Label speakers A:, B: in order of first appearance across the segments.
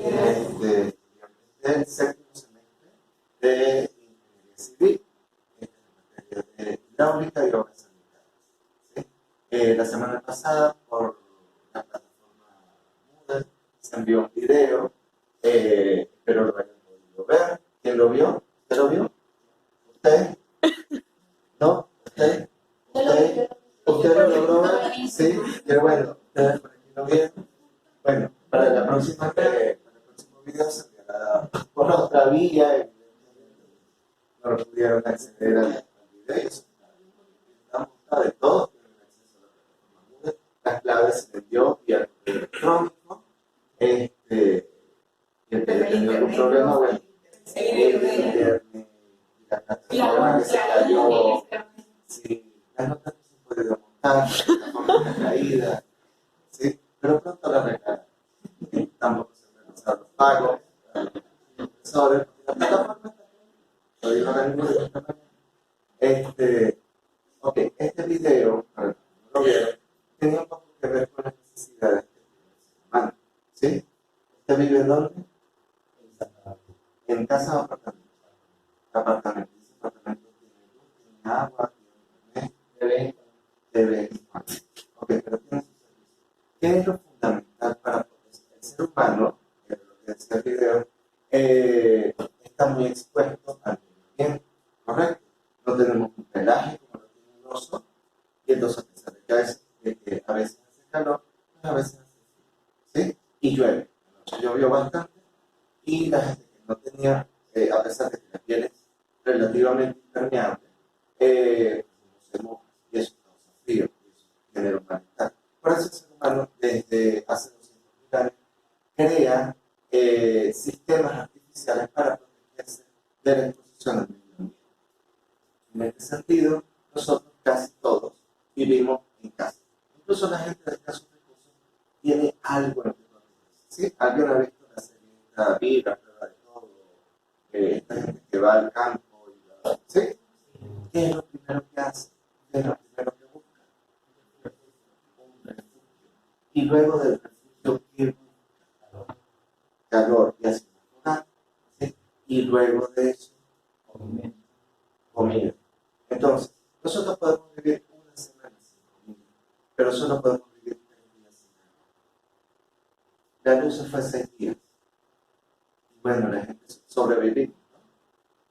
A: Del séptimo semestre de Ingeniería Civil, en materia de hidráulica y obras sanitarias. ¿Sí? La semana pasada, por la plataforma Moodle, se envió un video, espero lo hayan podido ver. ¿Quién lo vio? ¿Usted lo vio? ¿Usted? ¿No? ¿Usted? ¿Usted lo logró ver? Sí, pero bueno, ustedes por aquí lo vieron. Bueno, para el próximo video se enviará por otra vía. No pudieron acceder al video. Estamos de todo, tienen acceso a la plataforma Moodle. Las claves se les dio vía correo electrónico. Y el que tenía algún problema, bueno, el internet y la plataforma que se cayó. Sí, las notas no se han podido montar, la plataforma está caída. ¿Sí? Pero pronto la arreglarán. Tampoco se realizaron los pagos a los impresores, porque la plataforma está caída. Lo digo ahora mismo de esta manera. Ok, este video, a ver, no lo vieron, tenía un poco que ver con las necesidades que tiene el ser humano. ¿Sí? ¿Usted vive dónde? En casa o apartamento. Apartamento. Ese apartamento tiene luz, tiene agua, tiene internet, TV. Ok, pero tiene su servicio. ¿Qué es lo fundamental para el ser humano? Que es lo que decía el video, está muy expuesto al medio ambiente, ¿correcto? No tenemos un pelaje como lo tiene un oso, y el oso, a pesar de que a veces hace calor, pues a veces hace frío, ¿sí? Y llueve. Anoche llovió bastante, y la gente que no tenía, a pesar de que la piel es relativamente impermeable, no se moja, y eso causa frío, y eso genera un malestar. Por eso el ser humano, desde hace 200.000 años, crea sistemas artificiales para protegerse de la exposición al medio ambiente. En este sentido, nosotros casi todos vivimos en casa. Incluso la gente de escasos recursos tiene algo en que protegerse. ¿Sí? ¿Alguien ha visto la serie La Vida, Prueba de Todo? Esta gente que va al campo y ¿sí? ¿Qué es lo primero que hace? ¿Qué es lo primero que busca? Un refugio. Y luego del refugio, ¿qué busca? Calor y hace una fogata. ¿Sí? Y luego de eso, comida. Entonces, nosotros podemos vivir una semana sin comida, pero solo podemos vivir 3 días sin agua. La luz se fue 6 días. Y bueno, la gente sobrevivimos, ¿no?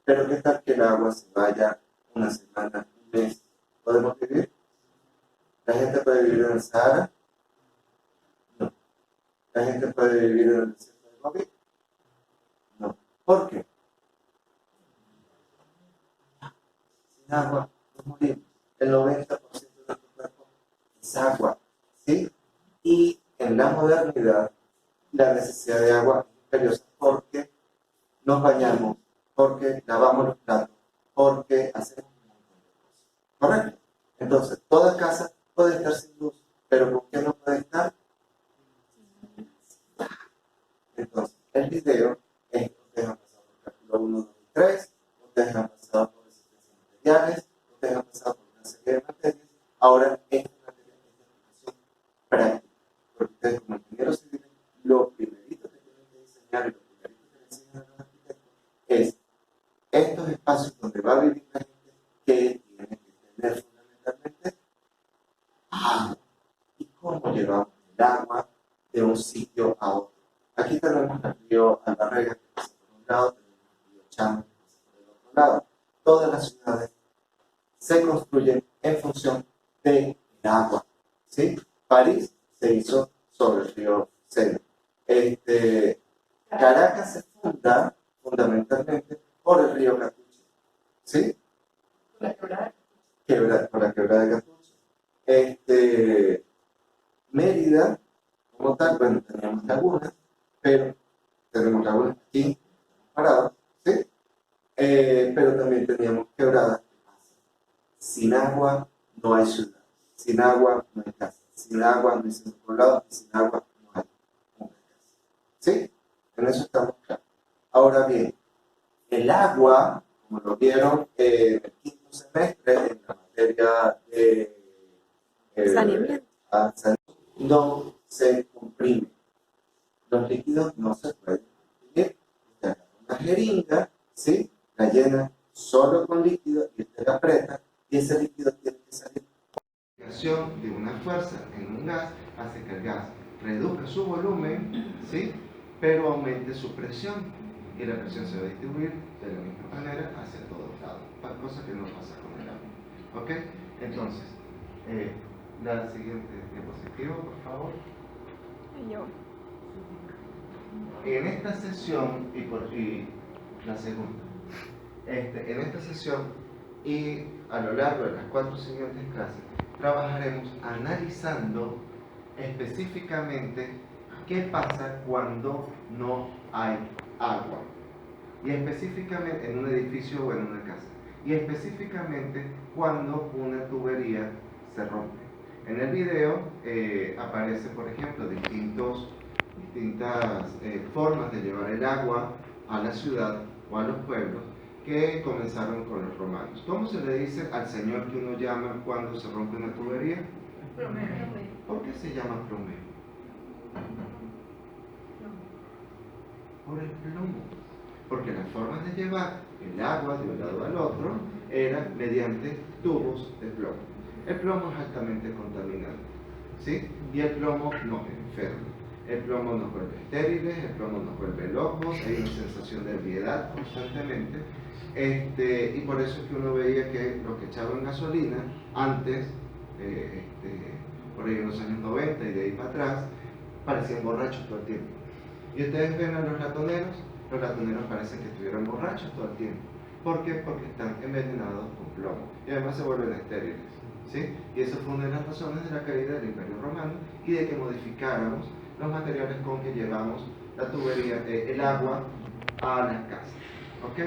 A: Pero ¿qué tal que el agua se vaya una semana, un mes? ¿Podemos vivir? ¿La gente puede vivir en el Sahara? No. ¿La gente puede vivir en el desierto de Gobi? No. ¿Por qué? Sin agua nos morimos. El 90% de nuestro cuerpo es agua, ¿sí? Y en la modernidad, la necesidad de agua es imperiosa porque nos bañamos, porque lavamos los platos, porque hacemos un montón de cosas. ¿Correcto? Entonces, toda casa puede estar sin luz, pero ¿por qué no puede estar? Entonces, el video es que ustedes han pasado por capítulo 1, 2 y 3, ustedes han pasado por resistencia a materiales, ustedes han pasado por una serie de materias. Ahora, esta materia es de aplicación práctica, porque ustedes como ingenieros civiles, lo primerito que tienen que diseñar y lo primerito que le enseñan a los arquitectos es estos espacios donde va a vivir la gente que tiene que tener fundamentalmente agua. ¿Y cómo llevamos el agua de un sitio a otro? Aquí tenemos el río Albarrega, que pasa por un lado, tenemos el río Chamo, que pasa por el otro lado. Todas las ciudades se construyen en función del agua, ¿sí? París se hizo sobre el río Sena. Caracas se funda fundamentalmente por el río Catuche, ¿sí? Por la quebrada de Catuche. Mérida, como tal, bueno, teníamos lagunas, pero tenemos lagunas aquí, paradas, ¿sí? Pero también teníamos quebradas. Sin agua no hay ciudad, sin agua no hay casa, sin agua no hay centro poblado, y sin agua no hay una casa. ¿Sí? En eso estamos claros. Ahora bien, el agua, como lo vieron en el quinto semestre, en la materia de
B: saneamiento,
A: no se comprime. Los líquidos no se pueden consumir. Usted agarra una jeringa, ¿sí? La llena solo con líquido y usted la aprieta y ese líquido tiene que salir. La acción de una fuerza en un gas hace que el gas reduzca su volumen, ¿sí? Pero aumente su presión y la presión se va a distribuir de la misma manera hacia todos lados, cosa que no pasa con el agua. ¿Ok? Entonces, la siguiente diapositiva, por favor.
B: Yo.
A: En esta sesión, y la segunda, en esta sesión y a lo largo de las 4 siguientes clases, trabajaremos analizando específicamente qué pasa cuando no hay agua. Y específicamente en un edificio o en una casa. Y específicamente cuando una tubería se rompe. En el video aparece, por ejemplo, distintas formas de llevar el agua a la ciudad o a los pueblos que comenzaron con los romanos. ¿Cómo se le dice al señor que uno llama cuando se rompe una tubería?
B: Plomero.
A: ¿Por qué se llama plomero? Por el plomo. Porque las formas de llevar el agua de un lado al otro eran mediante tubos de plomo. El plomo es altamente contaminante, ¿sí? Y el plomo nos enferma. El plomo nos vuelve estériles, el plomo nos vuelve locos, hay una sensación de ansiedad constantemente. Y por eso es que uno veía que los que echaban gasolina antes, por ahí en los años 90 y de ahí para atrás, parecían borrachos todo el tiempo. Y ustedes ven a los ratoneros parecen que estuvieran borrachos todo el tiempo. ¿Por qué? Porque están envenenados con plomo y además se vuelven estériles, ¿sí? Y eso fue una de las razones de la caída del Imperio Romano y de que modificáramos los materiales con que llevamos la tubería, el agua a las casas. ¿Ok?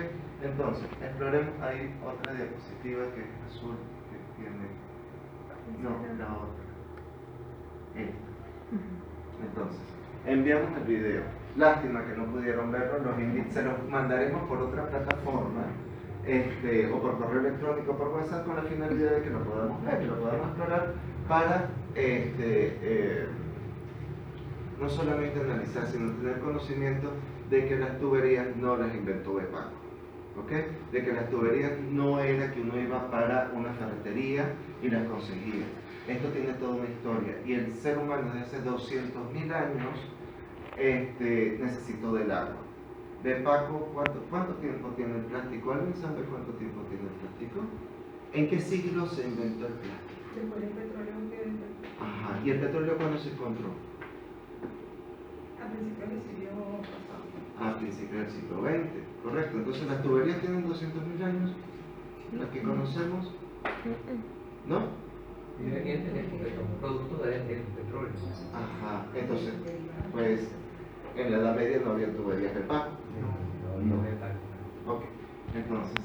A: Entonces, exploremos ahí otra diapositiva que es azul, que tiene... No, la otra. Esta. Entonces, enviamos el video. Lástima que no pudieron verlo, se los mandaremos por otra plataforma, o por correo electrónico, por WhatsApp, con la finalidad de que lo podamos ver y lo podamos explorar para no solamente analizar, sino tener conocimiento de que las tuberías no las inventó Paco, ¿ok? De que las tuberías no era que uno iba para una ferretería y las conseguía. Esto tiene toda una historia y el ser humano desde hace 200.000 años necesitó del agua. De Paco, ¿cuánto tiempo tiene el plástico? ¿Alguien sabe cuánto tiempo tiene el plástico? ¿En qué siglo se inventó el plástico?
B: Después del petróleo que...
A: Ajá, ¿y el petróleo cuándo se encontró?
B: A principios del siglo pasado.
A: A principios del siglo XX, correcto. Entonces las tuberías tienen 200.000 años, las que conocemos, ¿no?
C: Y porque son productos del petróleo.
A: Ajá, entonces, pues en la Edad Media no había tuberías de Paco.
C: No de Paco.
A: Ok, entonces,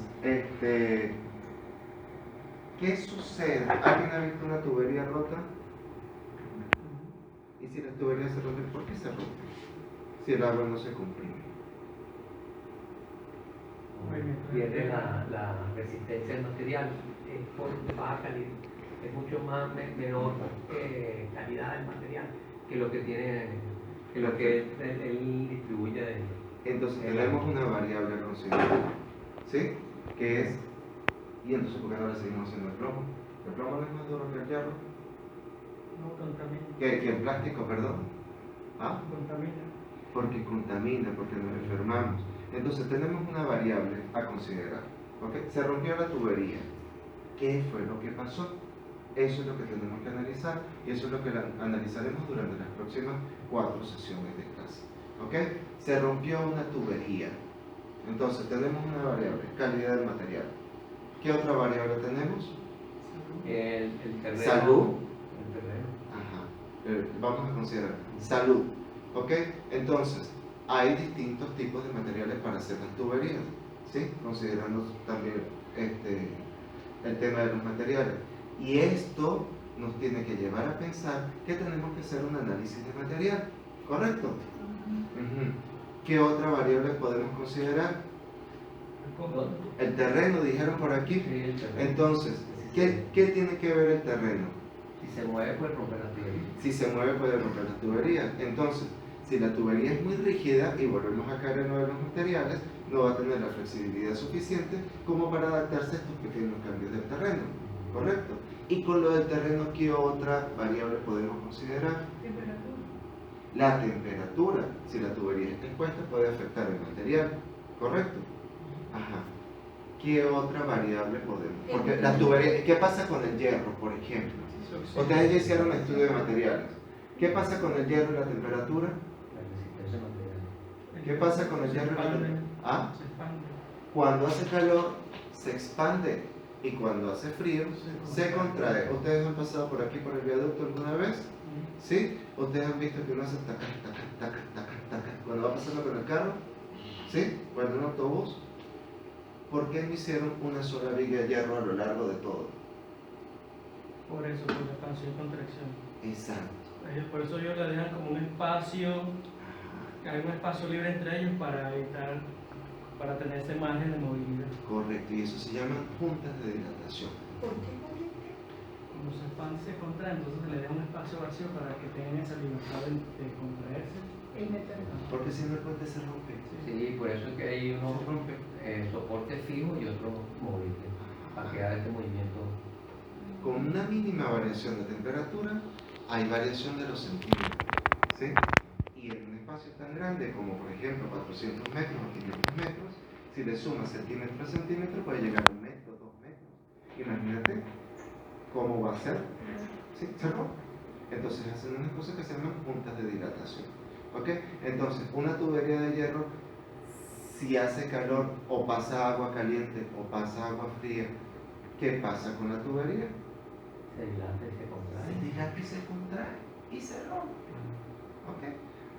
A: ¿qué sucede? ¿Alguien ha visto una tubería rota? Y si las tuberías se rompen, ¿por qué se rompen? Si el agua no se comprime.
C: Pierde la resistencia del material, es por baja calidad, es mucho más menor calidad del material que lo que tiene, que lo que él distribuye de.
A: Entonces tenemos una variable a considerar, ¿sí? Que es, y entonces ¿por qué no le seguimos haciendo el plomo? ¿El plomo no es más duro que el hierro?
B: No contamina.
A: Que el plástico, perdón. ¿Ah?
B: Contamina.
A: Porque contamina, porque nos enfermamos. Entonces tenemos una variable a considerar. ¿Okay? Se rompió la tubería. ¿Qué fue lo que pasó? Eso es lo que tenemos que analizar y eso es lo que analizaremos durante las próximas 4 sesiones de clase. ¿Okay? Se rompió una tubería. Entonces tenemos una variable, calidad del material. ¿Qué otra variable tenemos?
C: El terreno.
A: Salud.
C: El terreno.
A: Ajá. Vamos a considerar salud. ¿Ok? Entonces, hay distintos tipos de materiales para hacer las tuberías, ¿sí? Considerando también el tema de los materiales. Y esto nos tiene que llevar a pensar que tenemos que hacer un análisis de material, ¿correcto? ¿Qué otra variable podemos considerar? El terreno, dijeron por aquí.
C: Sí, el terreno.
A: Entonces, ¿qué tiene que ver el terreno?
C: Si se mueve, puede romper la tubería.
A: Si se mueve puede romper las tuberías. Entonces, Si la tubería es muy rígida, y volvemos a caer en lo de los materiales, no va a tener la flexibilidad suficiente como para adaptarse a estos pequeños cambios del terreno, ¿correcto? Y con lo del terreno, ¿qué otra variable podemos considerar?
B: Temperatura.
A: La temperatura. Si la tubería está expuesta, puede afectar el material, ¿correcto? Ajá. ¿Qué otra variable podemos? Porque la tubería, ¿qué pasa con el hierro, por ejemplo? Ustedes ya hicieron un estudio de materiales. ¿Qué pasa con el hierro y la temperatura?
C: La resistencia material.
A: ¿Qué pasa con el hierro y la temperatura? ¿Ah?
B: Se expande.
A: Cuando hace calor, se expande. Y cuando hace frío, se contrae. ¿Ustedes han pasado por aquí, por el viaducto alguna vez? ¿Sí? ¿Ustedes han visto que uno hace taca, taca, taca, taca, taca cuando va pasando con el carro? ¿Sí? ¿Cuando en un autobús? ¿Por qué no hicieron una sola viga de hierro a lo largo de todo?
D: Por eso, por la expansión y contracción.
A: Exacto.
D: Por eso ellos le dejan como un espacio, que hay un espacio libre entre ellos para evitar, para tener ese margen de movilidad.
A: Correcto, y eso se llama juntas de dilatación.
B: ¿Por qué?
D: Cuando se expande y se contrae, entonces se le deja un espacio vacío para que tengan esa libertad de contraerse.
B: El metal.
A: Porque si no el puente se rompe.
C: Sí, por eso es que hay unos
A: Se rompe.
C: soportes fijos y otros móviles para que haga este movimiento.
A: Con una mínima variación de temperatura, hay variación de los centímetros, ¿sí? Y en un espacio tan grande como, por ejemplo, 400 metros o 500 metros, si le sumas centímetro a centímetro, puede llegar a 1 metro, 2 metros. Imagínate cómo va a ser. ¿Sí? ¿Se rompe? Entonces hacen unas cosas que se llaman puntas de dilatación. ¿Ok? Entonces, una tubería de hierro, si hace calor o pasa agua caliente o pasa agua fría, ¿qué pasa con la tubería?
C: Se dilata y se contrae.
A: Se dilata y se contrae y se rompe. ¿Ok?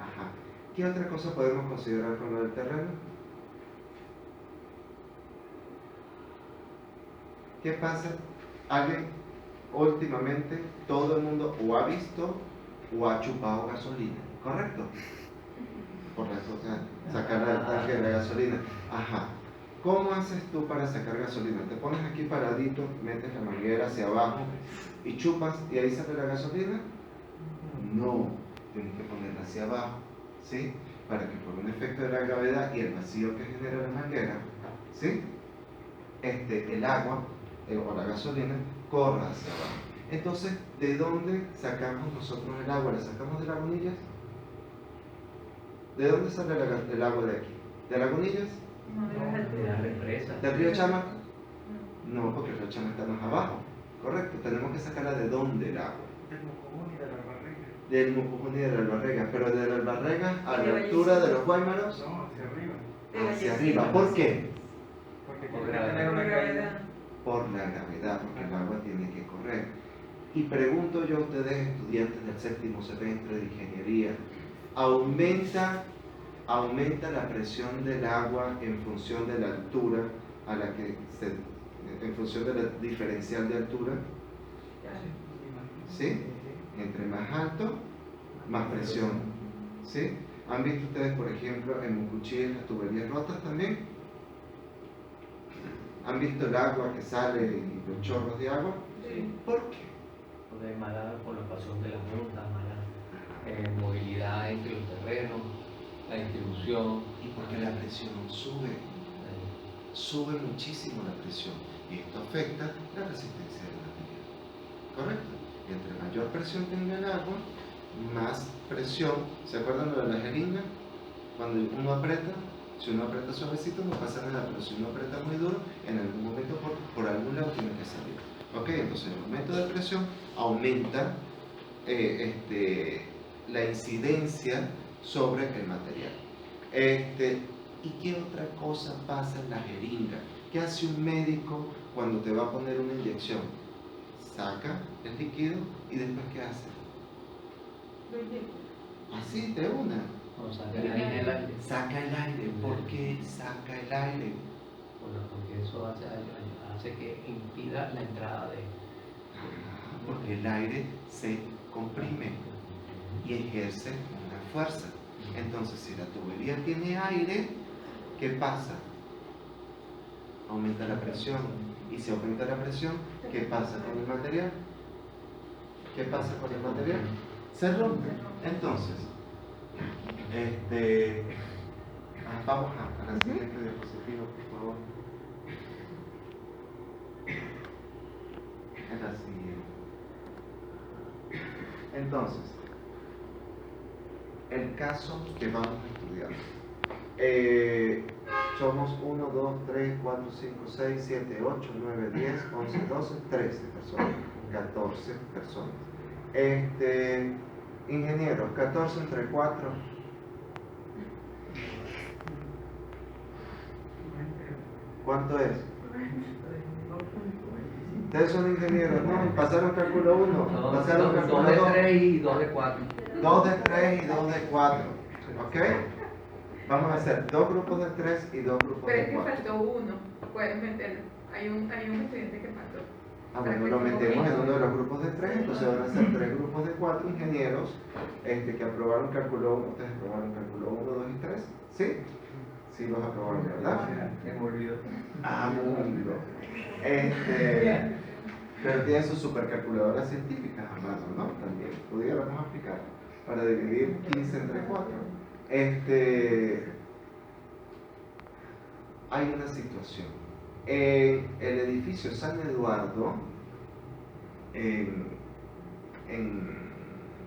A: Ajá. ¿Qué otra cosa podemos considerar con lo del terreno? ¿Qué pasa? Alguien últimamente, todo el mundo o ha visto o ha chupado gasolina, ¿correcto? Por la cosa, sacar el tanque de la gasolina. Ajá. ¿Cómo haces tú para sacar gasolina? Te pones aquí paradito, metes la manguera hacia abajo y chupas y ahí sale la gasolina. No, tienes que ponerla hacia abajo, ¿sí? Para que por un efecto de la gravedad y el vacío que genera la manguera, ¿sí? El agua o la gasolina corra hacia abajo. Entonces, ¿de dónde sacamos nosotros el agua? ¿La sacamos de lagunillas? ¿De dónde sale el agua de aquí? ¿De lagunillas?
B: No, de las
C: De la
B: alturas.
C: represa.
A: ¿Del río Chama? No, porque el río Chama está más abajo. Correcto, tenemos que sacarla de dónde el agua.
B: Del Mocojón y de la Albarrega.
A: Del Mocojón y de la Albarrega, pero de la Albarrega a
B: De
A: la
B: Vallecito.
A: altura de los Guaymaros,
B: No, hacia arriba.
A: hacia arriba. ¿Por qué?
B: Porque
C: Por
B: tiene que
C: gravedad.
B: tener una gravedad.
A: Por la gravedad, porque el agua tiene que correr. Y pregunto yo a ustedes, estudiantes del séptimo semestre de ingeniería, ¿aumenta la presión del agua en función de la altura a la que en función de la diferencial de altura? ¿Sí? Entre más alto, más presión. ¿Sí? ¿Han visto ustedes, por ejemplo, en Mucuchí las tuberías rotas también? ¿Han visto el agua que sale y los chorros de agua?
B: Sí.
A: ¿Por qué?
C: Donde hay mala colocación de las juntas, mala movilidad entre los terrenos, la distribución.
A: Y porque la presión sube muchísimo la presión y esto afecta la resistencia del material. ¿Correcto? Y entre mayor presión tenga el agua, más presión. ¿Se acuerdan lo de la jeringa? Cuando uno aprieta, si uno aprieta suavecito no pasa nada, pero si uno aprieta muy duro, en algún momento por algún lado tiene que salir. ¿Ok? Entonces el aumento de presión aumenta la incidencia sobre el material. ¿Y qué otra cosa pasa en la jeringa? ¿Qué hace un médico cuando te va a poner una inyección? Saca el líquido y después ¿qué hace? Así, de una.
C: Cuando saca el aire, el aire.
A: Saca el aire. ¿Por qué saca el aire?
C: Bueno, porque eso hace que impida la entrada de...
A: Porque el aire se comprime y ejerce una fuerza. Entonces, si la tubería tiene aire, ¿qué pasa? Aumenta la presión. Y si aumenta la presión, ¿qué pasa con el material? ¿Qué pasa con el material? Se rompe. Entonces, Vamos a la siguiente diapositiva, por favor. En la siguiente. Entonces, el caso que vamos a estudiar. Somos 1, 2, 3, 4, 5, 6, 7, 8, 9, 10, 11, 12, 13 personas, 14 personas. Ingenieros, 14 entre 4. ¿Cuánto es? Ustedes son ingenieros, ¿no? Pasaron cálculo 1, pasaron cálculo 2.
C: 2 de 3 y 2 de 4.
A: 2 de 3 y 2 de 4. ¿Ok? Vamos a hacer 2 grupos de 3 y 2 grupos
E: Pero es
A: de
E: que
A: 4.
E: faltó uno, puedes meterlo. Hay un estudiante que faltó.
A: Bueno, lo metemos en uno de los grupos de 3, entonces van a ser 3 grupos de 4 ingenieros que aprobaron cálculo 1. Ustedes aprobaron cálculo 1, 2 y 3. ¿Sí? Sí, los aprobaron, ¿verdad?
C: Me olvidó.
A: Mundo. Pero tienen sus supercalculadoras científicas a mano, ¿no? También pudiéramos aplicar para dividir 15 entre 4. Hay una situación. En el edificio San Eduardo, en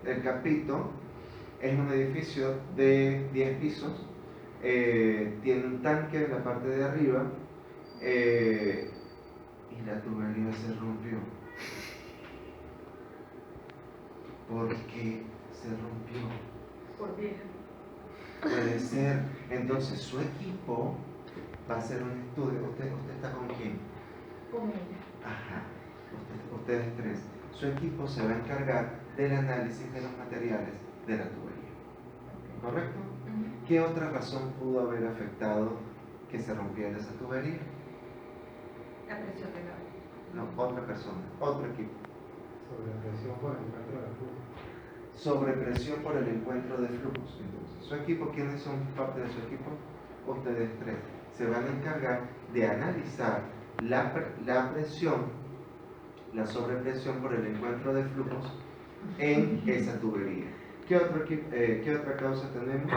A: el Capito, es un edificio de 10 pisos. Tiene un tanque en la parte de arriba y la tubería se rompió. ¿Por qué se rompió?
E: Por vieja.
A: Puede ser. Entonces su equipo va a hacer un estudio. ¿Usted está con quién?
E: Con ella.
A: Ajá. Ustedes 3. Su equipo se va a encargar del análisis de los materiales de la tubería. ¿Correcto? ¿Qué otra razón pudo haber afectado que se rompiera esa tubería?
E: La presión del agua.
A: No, otra persona, otro equipo.
B: Sobrepresión por el encuentro de flujo.
A: Sobrepresión por el encuentro de flujos. Entonces, ¿su equipo quiénes son parte de su equipo? Ustedes 3. Se van a encargar de analizar la presión, la sobrepresión por el encuentro de flujos en esa tubería. ¿Qué otra causa tenemos?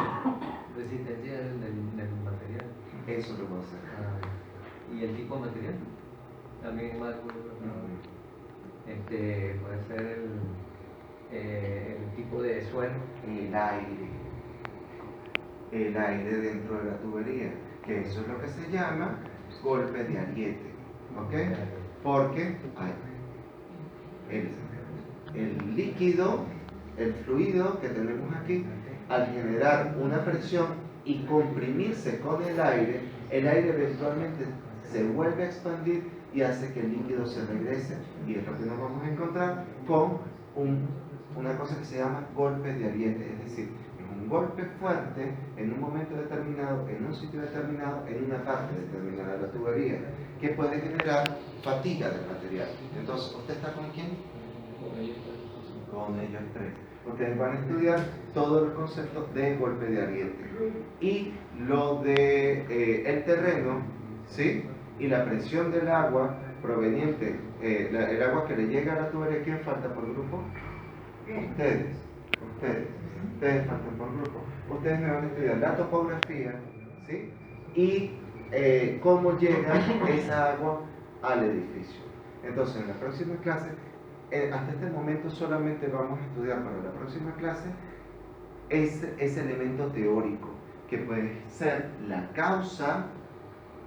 C: Resistencia del material.
A: Eso lo voy a hacer.
C: Y el tipo de material. También más puede ser el tipo de suelo. El aire dentro de la tubería, que eso es lo que se llama golpe de ariete. ¿Ok? Porque el líquido, el fluido que tenemos aquí, al generar una presión y comprimirse con el aire eventualmente se vuelve a expandir y hace que el líquido se regrese, y es lo que nos vamos a encontrar con una cosa que se llama golpe de ariete, es decir, un golpe fuerte en un momento determinado, en un sitio determinado, en una parte determinada de la tubería, que puede generar fatiga del material. Entonces, ¿usted está con quién? Con ellos 3. Ustedes van a estudiar todo el concepto de golpe de ariete y lo de el terreno, ¿sí? Y la presión del agua proveniente, el agua que le llega a la tubería. ¿Quién falta por grupo? Ustedes faltan por grupo. Ustedes me van a estudiar la topografía, ¿sí? Y cómo llega esa agua al edificio. Entonces, en la próxima clase, hasta este momento solamente vamos a estudiar para la próxima clase ese elemento teórico, que puede ser la causa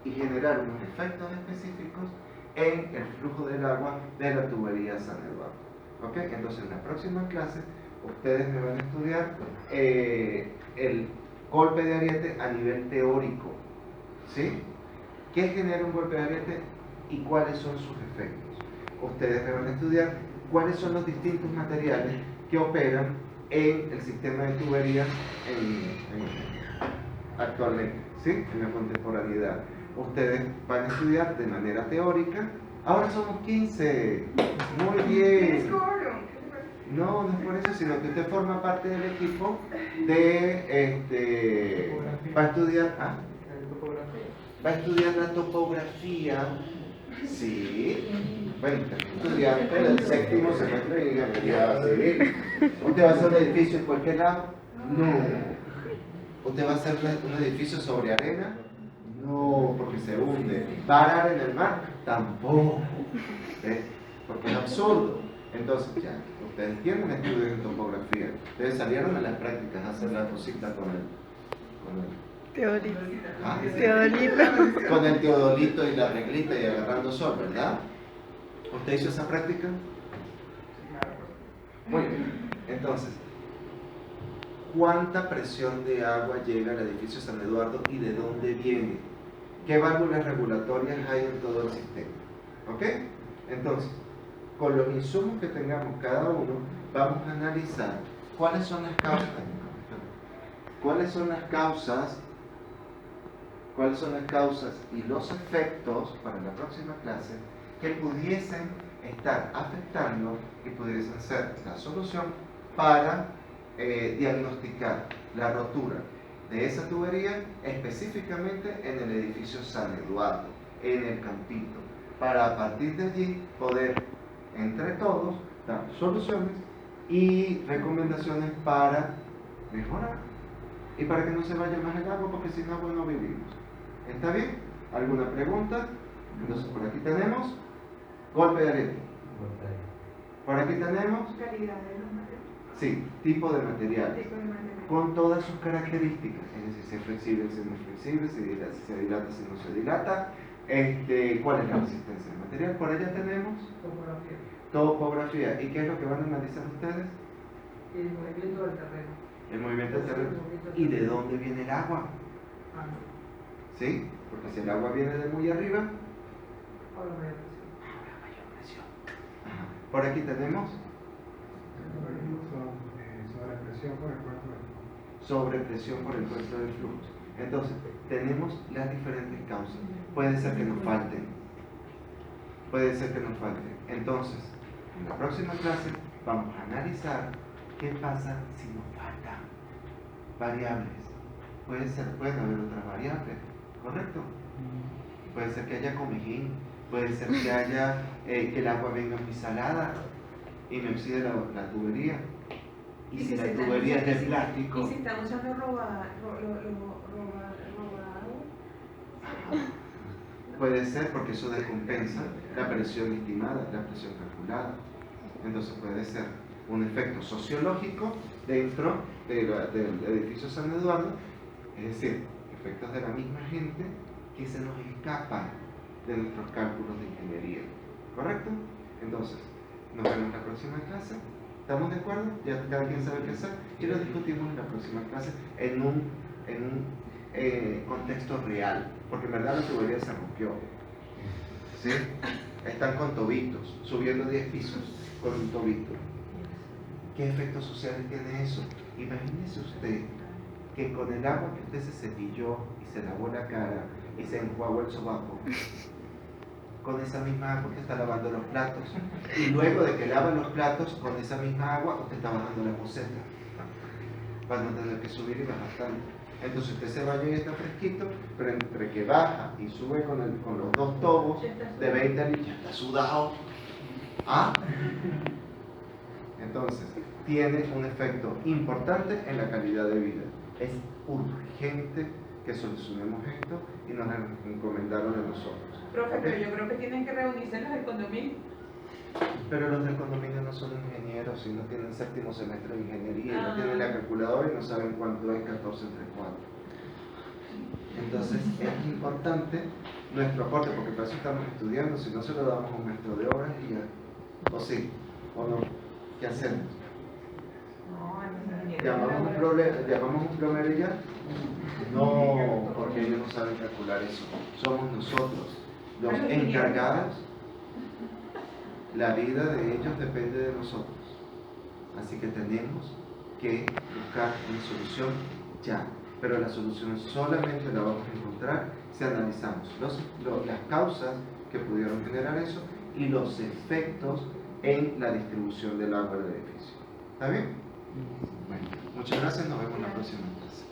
C: y generar unos efectos específicos en el flujo del agua de la tubería San Eduardo. ¿Ok? Entonces, en la próxima clase, ustedes me van a estudiar el golpe de ariete a nivel teórico. ¿Sí? ¿Qué genera un golpe de ariete y cuáles son sus efectos? Ustedes me van a estudiar cuáles son los distintos materiales que operan en el sistema de tuberías actualmente, ¿sí? En la contemporaneidad. Ustedes van a estudiar de manera teórica. Ahora somos 15. Muy bien. No, no es por eso, sino que usted forma parte del equipo de va a estudiar. Va a estudiar la topografía. Sí. Bueno, estudiante del 7º semestre de ingeniería civil. Usted va a hacer un edificio en cualquier lado
A: No. ¿Usted va a hacer un edificio sobre arena? No, porque se hunde. ¿Va a arar en el mar? Tampoco. ¿Ves? Porque es absurdo. Entonces, ya, ustedes tienen estudios en topografía. Ustedes salieron a las prácticas a hacer la cosita con el
F: Teodolito.
A: ¿ah?
F: Teodolito.
A: Con el teodolito y la reglita y agarrando sol, ¿verdad? ¿Usted hizo esa práctica? Muy bien. Entonces, ¿cuánta presión de agua llega al edificio San Eduardo y de dónde viene? ¿Qué válvulas regulatorias hay en todo el sistema? ¿Ok? Entonces, con los insumos que tengamos cada uno, vamos a analizar cuáles son las causas. ¿Cuáles son las causas y los efectos para la próxima clase que pudiesen estar afectando y pudiesen ser la solución para diagnosticar la rotura de esa tubería específicamente en el edificio San Eduardo, en el campito, para a partir de allí poder entre todos dar soluciones y recomendaciones para mejorar y para que no se vaya más el agua, porque sin agua no vivimos. ¿Está bien? ¿Alguna pregunta? Entonces por aquí tenemos golpe de arena. Por aquí tenemos
E: Calidad de los materiales.
A: sí, tipo de material
E: Tipo de material.
A: con todas sus características, es decir, si es flexible, si no es flexible, si se dilata, si no se dilata, cuál es la resistencia del material. Por allá tenemos topografía. ¿Y qué es lo que van a analizar ustedes?
G: El movimiento del terreno.
A: El movimiento del terreno. ¿Y de dónde viene el agua? ¿Sí? Porque si el agua viene de muy arriba,
G: Ahora mayor
A: mayor presión. Ajá. Por aquí tenemos
B: Sobrepresión por el cuerpo del flujo.
A: sobrepresión por el cuerpo de flujos. Entonces, tenemos las diferentes causas. Puede ser que nos falten. Puede ser que nos falten. Entonces, en la próxima clase vamos a analizar qué pasa si nos faltan variables. Pueden haber otras variables, ¿correcto? Puede ser que haya comejín, puede ser que haya que el agua venga muy salada y me oxide la tubería. Y si la tubería es de plástico.
E: Y si están usando robado.
A: Puede ser porque eso descompensa la presión estimada, la presión calculada. Entonces puede ser un efecto sociológico dentro del edificio San Eduardo, es decir, efectos de la misma gente que se nos escapan de nuestros cálculos de ingeniería. ¿Correcto? Entonces, nos vemos en la próxima clase. ¿Estamos de acuerdo? Ya cada quien sabe qué hacer y lo discutimos en la próxima clase en un contexto real, porque en verdad la tubería se rompió. ¿Sí? Están con tobitos, subiendo 10 pisos con un tobito. ¿Qué efectos sociales tiene eso? Imagínese usted que con el agua que usted se cepilló y se lavó la cara y se enjuagó el sobaco, con esa misma agua usted está lavando los platos, y luego de que lava los platos, con esa misma agua usted está bajando la poceta para no tener que subir y bajar tanto. Entonces usted se baña y está fresquito, pero entre que baja y sube con los dos tobos de 20 litros, ya está sudado. ¿Ah? Entonces, tiene un efecto importante en la calidad de vida. Es urgente que solucionemos esto y nos encomendaron a nosotros.
E: Profe,
A: ¿Ok?
E: pero yo creo que tienen que reunirse los del condominio.
A: Pero los del condominio no son ingenieros y no tienen séptimo semestre de ingeniería, y no
E: Ah.
A: tienen la calculadora y no saben cuánto es 14 entre 4. Entonces es importante nuestro aporte, porque para eso estamos estudiando. Si no, se lo damos a un maestro de obras y ya. O sí, o no. ¿Qué hacemos?
E: No, los ingenieros.
A: ¿Llamamos un plomero y ya? No, porque ellos no saben calcular eso. Somos nosotros los encargados. La vida de ellos depende de nosotros. Así que tenemos que buscar una solución ya. Pero la solución solamente la vamos a encontrar si analizamos las causas que pudieron generar eso y los efectos en la distribución del agua del edificio. ¿Está bien? Bueno, muchas gracias. Nos vemos en la próxima clase.